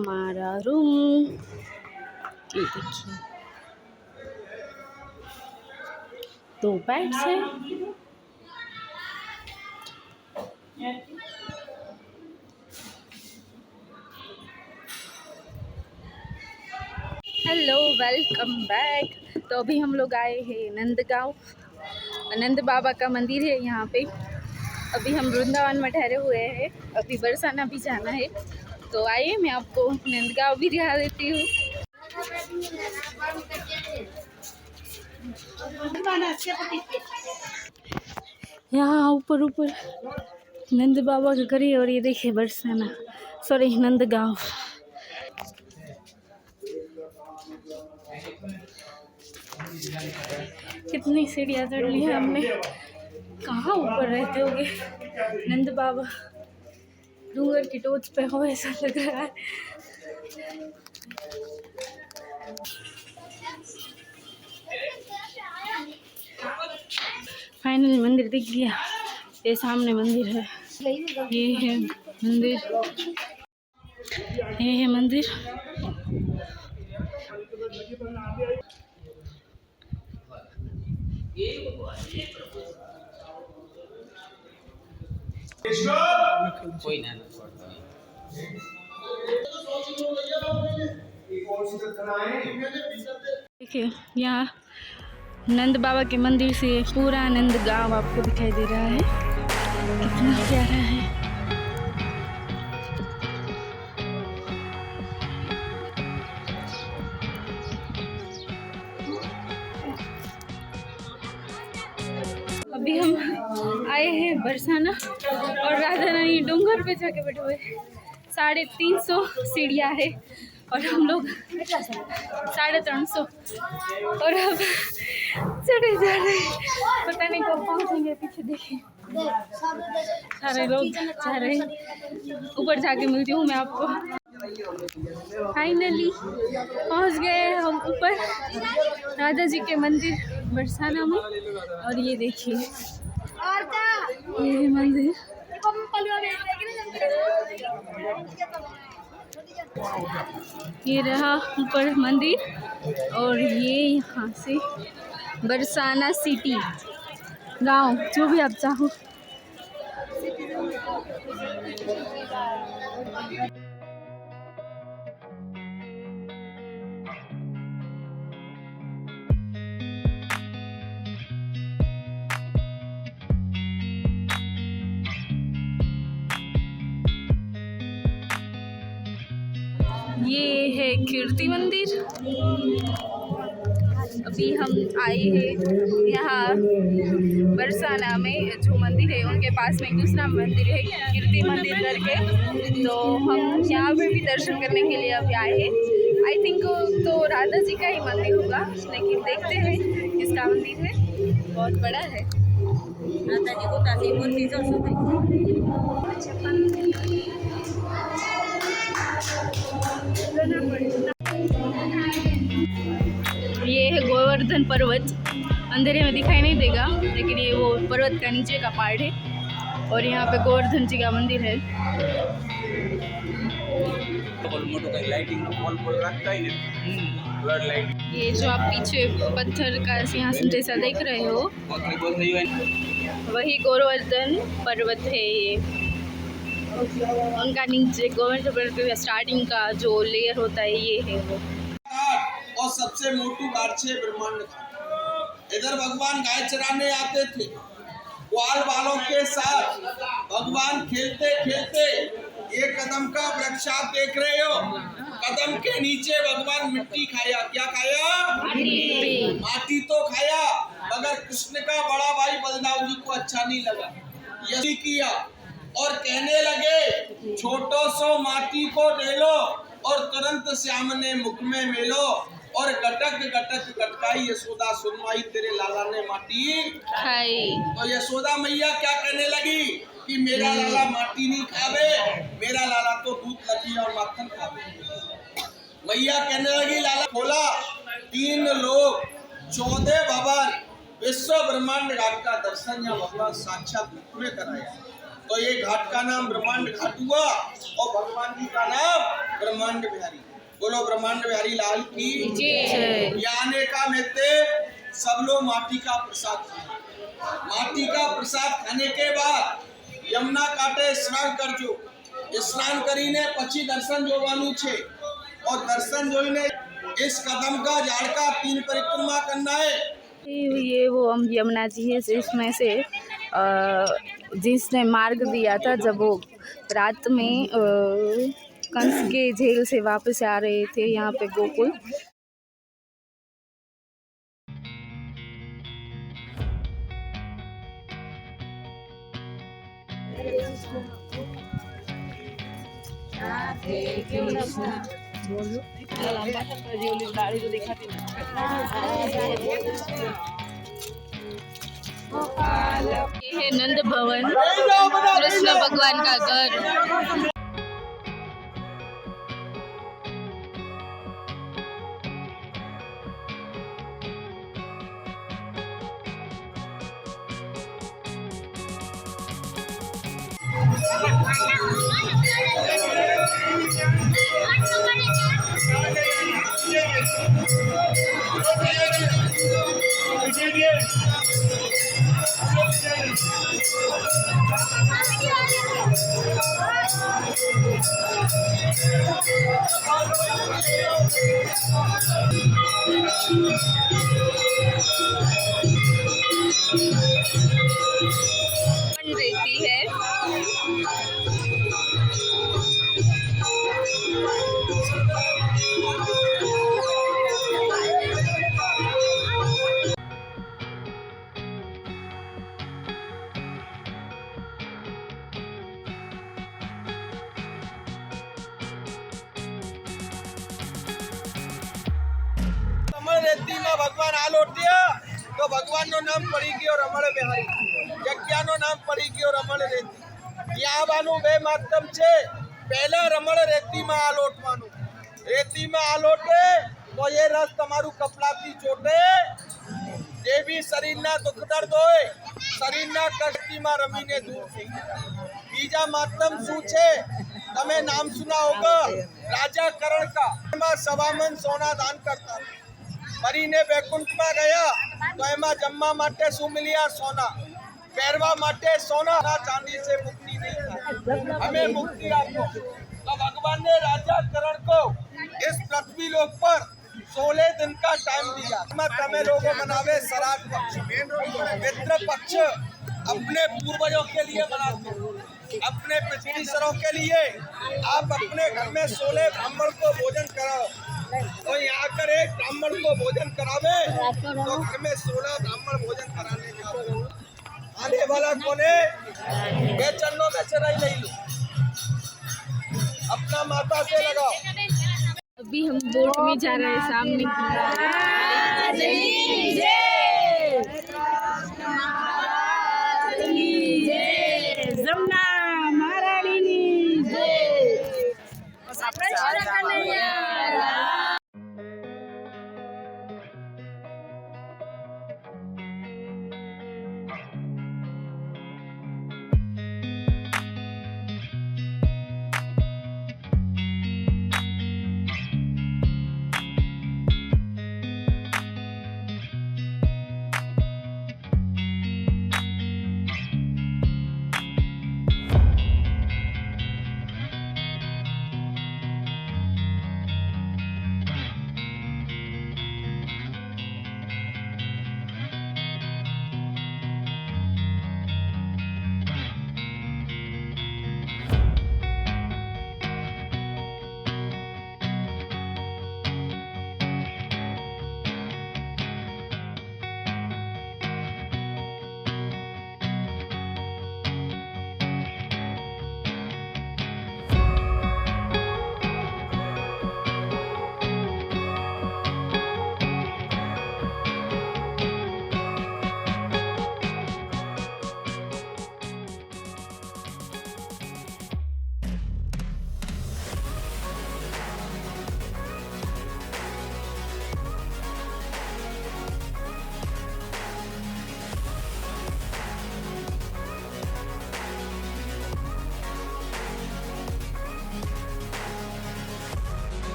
हमारा रूम। ये देखिए 2 बेड्स है। Hello, welcome back. तो अभी हम लोग आए हैं नंदगांव। नंद बाबा का मंदिर है यहाँ पे। अभी हम वृंदावन में ठहरे हुए हैं, अभी बरसाना भी जाना है। तो आइए मैं आपको नंदगांव भी दिखा देती हूँ। यहाँ ऊपर ऊपर नंद बाबा का घर है और ये देखिए बरसाना, सॉरी नंदगांव। कितनी सीढ़ियाँ चढ़ ली है हमने। कहाँ ऊपर रहते होगे नंद बाबा, डूंगर की टोच पे हो ऐसा लग रहा है। फाइनली मंदिर दिख गया। ये सामने मंदिर है, ये है मंदिर, ये है मंदिर। देखिए यहाँ नंद बाबा के मंदिर से पूरा नंद गांव आपको दिखाई दे रहा है। कितना प्यारा है। अभी हम आए हैं बरसाना और राधा रानी डूंगर पे जाके बैठे हुए। 350 सीढ़ियाँ है और हम लोग 350 और अब चढ़े जा रहे हैं। पता नहीं कब पहुँचेंगे। पीछे देखिए सारे लोग जा रहे हैं। ऊपर जाके मिलती हूँ मैं आपको। फाइनली पहुँच गए हम ऊपर राधा जी के मंदिर बरसाना में। और ये देखिए ये मंदिर। ये रहा ऊपर मंदिर और ये यहाँ से बरसाना सिटी गांव, जो भी आप चाहो। ये है कीर्ति मंदिर। अभी हम आए हैं यहाँ बरसाना में, जो मंदिर है उनके पास में दूसरा मंदिर है कीर्ति मंदिर करके। तो हम यहाँ पे भी दर्शन करने के लिए अभी आए हैं। आई थिंक तो राधा जी का ही मंदिर होगा, लेकिन देखते हैं किसका मंदिर है। बहुत बड़ा है। राधा जी को ताकि वो ये है गोवर्धन पर्वत। अंधेरे में दिखाई नहीं देगा, लेकिन ये वो पर्वत का नीचे का पार्ट है। और यहाँ पे गोवर्धन जी का मंदिर है। ये जो आप पीछे पत्थर का सिंहासन जैसा देख रहे हो, वही गोवर्धन पर्वत है। ये उनका नीचे गोवर्धन पर्वत का स्टार्टिंग का जो लेयर होता है ये है वो। और सबसे मोटू गाछे ब्रह्मांड था। इधर भगवान गाय चराने आते थे ग्वाल वालों के साथ। भगवान खेलते खेलते एक कदम का वृक्ष आप देख रहे हो, कदम के नीचे भगवान मिट्टी खाया। क्या खाया? माटी तो खाया, मगर कृष्ण का बड़ा भाई बलदाव जी को अच्छा नहीं लगा। यही किया और कहने लगे छोटो सो माटी को ढेलो और तुरंत श्याम ने मुख में मेलो। और गटक गटक गटकाई यशोदा सुनवाई, तेरे लाला ने माटी खाई। तो यशोदा मैया क्या कहने लगी कि मेरा लाला माटी नहीं खावे, मेरा लाला तो दूध लगी और माखन खावे। मैया कहने लगी लाला खोला। 3 लोग 14 भवन विश्व ब्रह्मांड का दर्शन या भगवान साक्षात रूप में कराया। तो ये घाट का नाम ब्रह्मांड घाट हुआ और भगवान जी का नाम ब्रह्मांड बिहारी। बोलो ब्रह्मांड बिहारी लाल की जय। ये आने का मिलते सब लोग माटी का प्रसाद खाए। माटी का प्रसाद खाने के बाद यमुना कांठे स्नान करजो। स्नान કરીને પછી દર્શન જોવાનું છે और दर्शन જોઈને इस कदम का झाड़ का 3 परिक्रमा करना है। ये वो यमुना जी है जिसमें से जिसने मार्ग दिया था जब वो रात में कंस के जेल से वापस आ रहे थे यहाँ पे गोकुल। ये है नंद भवन, कृष्ण भगवान का घर। रहती है रमण रेती में भगवान आ लोटिया तो भगवान नो नाम पड़ी गयो रमण बिहारी। जग्या नो नाम पड़ी गयो रमण रेती। यहाँ बानु बे माध्यम छे पहला रमण रेती में आ लोटवानु। रेती में आ लोटे तो ये रस तमारू कपड़ा थी ચોટે જે બી શરીરના દુઃખ દર્દ હોય શરીરના કષ્ટમાં રમીને દૂર થઈ જાય। બીજા માધ્યમ શું છે તમે નામ સુના હોગા રાજા કરણ का એમાં સવામન સોના દાન કરતા મરીને વૈકુંઠમાં ગયા તો એમાં જમવા માટે શું મિલ્યા સોના પહેરવા માટે સોના ચાંદી से मुक्ति नहीं था हमें मुक्ति आपको। तो भगवान ने राजा करण को इस पृथ्वी लोक पर 16 दिन का टाइम दिया। तमे लोगों मनावे श्राद्ध पक्ष मित्र पक्ष अपने पूर्वजों के लिए मनाते अपने पितृसरों के लिए। आप अपने घर में 16 ब्राह्मण को भोजन कराओ तो यहाँ कर एक ब्राह्मण को भोजन करावे तो घर में 16 ब्राह्मण भोजन कराने जाओ। आने वाला कोने वे चरणों में चढ़ाई नहीं लो अपना माता से लगाओ। अभी हम बोट में जा रहे हैं सामने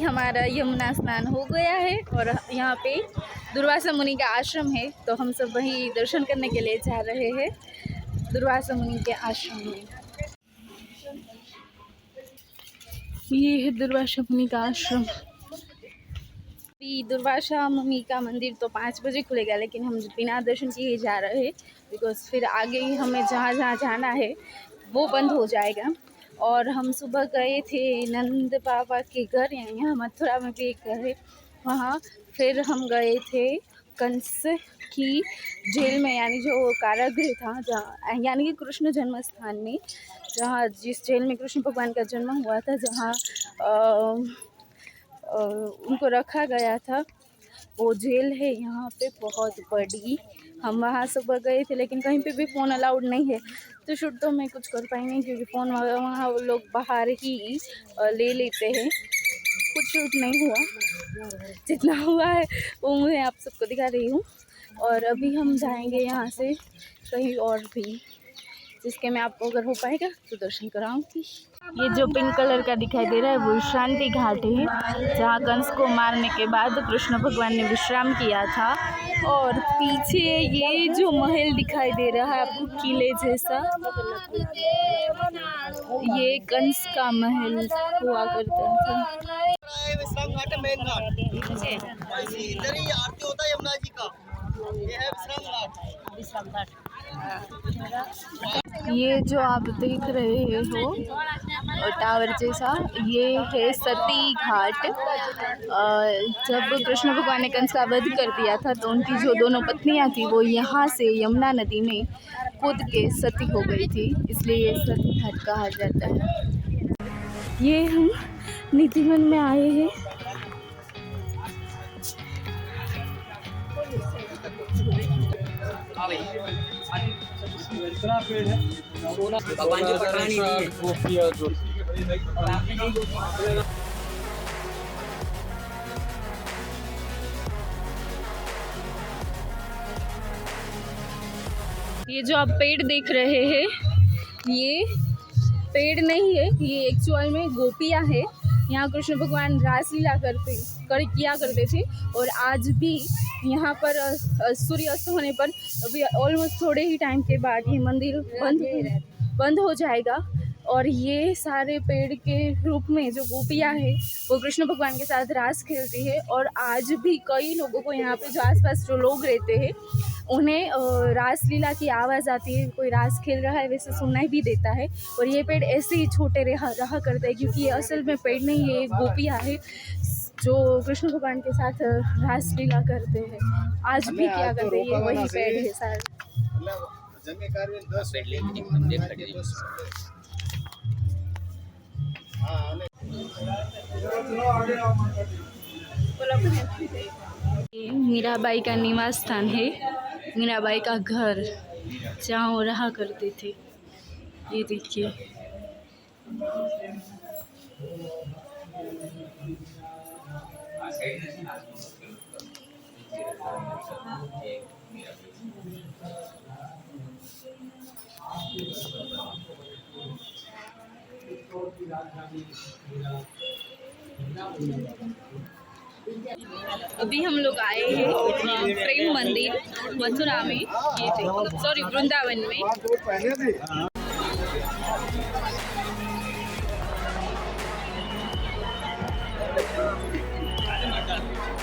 हमारा यमुना स्नान हो गया है और यहाँ पे दुर्वासा मुनि का आश्रम है, तो हम सब वहीं दर्शन करने के लिए जा रहे हैं दुर्वासा मुनि के आश्रम में। ये है दुर्वासा मुनि का आश्रम। दुर्वासा मुनि का मंदिर तो 5 बजे खुलेगा, लेकिन हम बिना दर्शन किए जा रहे हैं बिकॉज फिर आगे ही हमें जहाँ जहाँ जाना है वो बंद हो जाएगा। और हम सुबह गए थे नंद बाबा के घर, यहाँ मथुरा में भी एक घर है वहाँ। फिर हम गए थे कंस की जेल में, यानी जो कारागृह था जहाँ, यानी कि कृष्ण जन्म स्थान में, जहाँ जिस जेल में कृष्ण भगवान का जन्म हुआ था, जहाँ उनको रखा गया था, वो जेल है यहाँ पे बहुत बड़ी। हम वहाँ सुबह गए थे, लेकिन कहीं पे भी फ़ोन अलाउड नहीं है, तो शूट तो मैं कुछ कर पाई नहीं क्योंकि फ़ोन वहाँ वो लोग बाहर ही ले लेते हैं। कुछ शूट नहीं हुआ, जितना हुआ है वो मैं आप सबको दिखा रही हूँ। और अभी हम जाएंगे यहाँ से कहीं और भी, जिसके मैं आपको अगर हो पाएगा तो दर्शन कराऊंगी। ये जो पिंक कलर का दिखाई दे रहा है वो शांति घाट है, जहाँ कंस को मारने के बाद कृष्ण भगवान ने विश्राम किया था। और पीछे ये जो महल दिखाई दे रहा है आपको किले जैसा, ये कंस का महल हुआ करता था। विश्राम घाट है, मेन घाट इधर ही आरती होता है यमुना जी का। ये है विश्राम घाट। ये जो आप देख रहे हो टावर जैसा, ये है सती घाट। जब कृष्ण भगवान ने कंस का वध कर दिया था तो उनकी जो दोनों पत्नियां थी वो यहाँ से यमुना नदी में कूद के सती हो गई थी, इसलिए ये सती घाट कहा जाता है। ये हम नीतिवन में आए हैं। भगवान जी पटरानी ये जो आप पेड़ देख रहे हैं, ये पेड़ नहीं है, ये एक्चुअल में गोपियाँ है। यहाँ कृष्ण भगवान रासलीला किया करते थे। और आज भी यहाँ पर सूर्य अस्त होने पर अभी ऑलमोस्ट थोड़े ही टाइम के बाद ये मंदिर बंद हो जाएगा। और ये सारे पेड़ के रूप में जो गोपियाँ है वो कृष्ण भगवान के साथ रास खेलती है। और आज भी कई लोगों को यहाँ पे जो आसपास जो लोग रहते हैं उन्हें रास लीला की आवाज़ आती है, कोई रास खेल रहा है वैसे सुनाई भी देता है। और ये पेड़ ऐसे ही छोटे रहा करते हैं क्योंकि ये असल में पेड़ नहीं है, गोपियाँ है जो कृष्ण भगवान के साथ रास लीला करते हैं। आज भी क्या करते हैं, ये वही पेड़ है सारे। ये मीराबाई का निवास स्थान है, मीराबाई का घर जहाँ वो रहा करते थे। ये देखिए, अभी हम लोग आए हैं प्रेम मंदिर मथुरा में, ये सॉरी वृंदावन में।